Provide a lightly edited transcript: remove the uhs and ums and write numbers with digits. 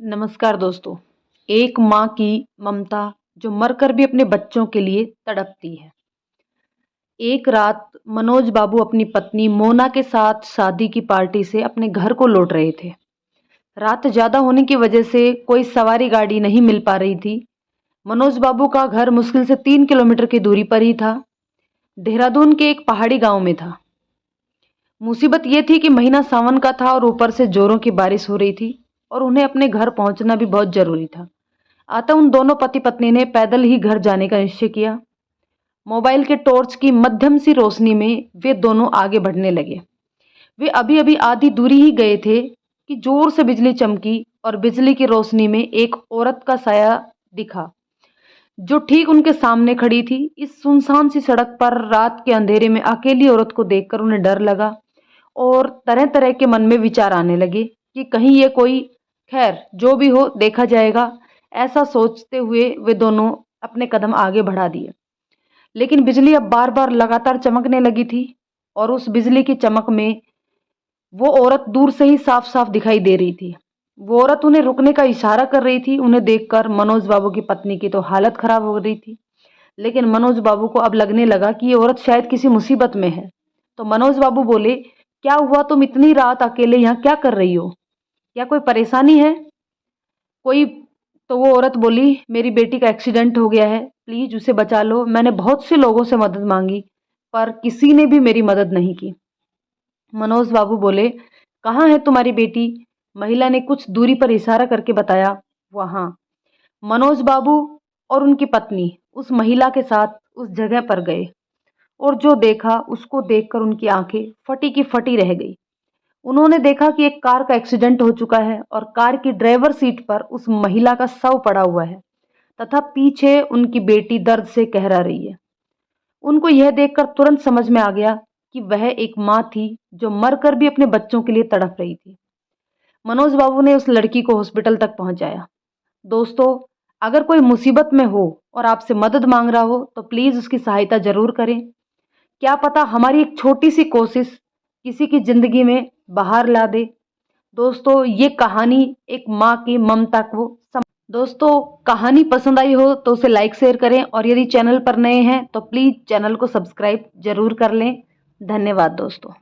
नमस्कार दोस्तों। एक माँ की ममता जो मरकर भी अपने बच्चों के लिए तड़पती है। एक रात मनोज बाबू अपनी पत्नी मोना के साथ शादी की पार्टी से अपने घर को लौट रहे थे। रात ज्यादा होने की वजह से कोई सवारी गाड़ी नहीं मिल पा रही थी। मनोज बाबू का घर मुश्किल से 3 किलोमीटर की दूरी पर ही था। देहरादून के एक पहाड़ी गांव में था। मुसीबत यह थी कि महीना सावन का था और ऊपर से जोरों की बारिश हो रही थी और उन्हें अपने घर पहुंचना भी बहुत जरूरी था। अतः उन दोनों पति पत्नी ने पैदल ही घर जाने का निश्चय किया। मोबाइल के टॉर्च की मध्यम सी रोशनी में वे दोनों आगे बढ़ने लगे। वे अभी अभी आधी दूरी ही गए थे कि जोर से बिजली चमकी और बिजली की रोशनी में एक औरत का साया दिखा जो ठीक उनके सामने खड़ी थी। इस सुनसान सी सड़क पर रात के अंधेरे में अकेली औरत को देखकर उन्हें डर लगा और तरह तरह के मन में विचार आने लगे कि कहीं ये कोई, खैर जो भी हो देखा जाएगा। ऐसा सोचते हुए वे दोनों अपने कदम आगे बढ़ा दिए। लेकिन बिजली अब बार बार लगातार चमकने लगी थी और उस बिजली की चमक में वो औरत दूर से ही साफ साफ दिखाई दे रही थी। वो औरत उन्हें रुकने का इशारा कर रही थी। उन्हें देखकर मनोज बाबू की पत्नी की तो हालत खराब हो रही थी, लेकिन मनोज बाबू को अब लगने लगा कि ये औरत शायद किसी मुसीबत में है। तो मनोज बाबू बोले, क्या हुआ? तुम इतनी रात अकेले यहाँ क्या कर रही हो? क्या कोई परेशानी है? कोई? तो वो औरत बोली, मेरी बेटी का एक्सीडेंट हो गया है, प्लीज उसे बचा लो। मैंने बहुत से लोगों से मदद मांगी पर किसी ने भी मेरी मदद नहीं की। मनोज बाबू बोले, कहाँ है तुम्हारी बेटी? महिला ने कुछ दूरी पर इशारा करके बताया, वहां। मनोज बाबू और उनकी पत्नी उस महिला के साथ उस जगह पर गए और जो देखा उसको देखकर उनकी आंखें फटी की फटी रह गई। उन्होंने देखा कि एक कार का एक्सीडेंट हो चुका है और कार की ड्राइवर सीट पर उस महिला का शव पड़ा हुआ है तथा पीछे उनकी बेटी दर्द से कहरा रही है। उनको यह देखकर तुरंत समझ में आ गया कि वह एक माँ थी जो मरकर भी अपने बच्चों के लिए तड़प रही थी। मनोज बाबू ने उस लड़की को हॉस्पिटल तक पहुंचाया। दोस्तों, अगर कोई मुसीबत में हो और आपसे मदद मांग रहा हो तो प्लीज उसकी सहायता जरूर करें। क्या पता हमारी एक छोटी सी कोशिश किसी की जिंदगी में बाहर ला दे। दोस्तों, ये कहानी एक माँ की ममता को दोस्तों, कहानी पसंद आई हो तो उसे लाइक शेयर करें और यदि चैनल पर नए हैं तो प्लीज चैनल को सब्सक्राइब जरूर कर लें। धन्यवाद दोस्तों।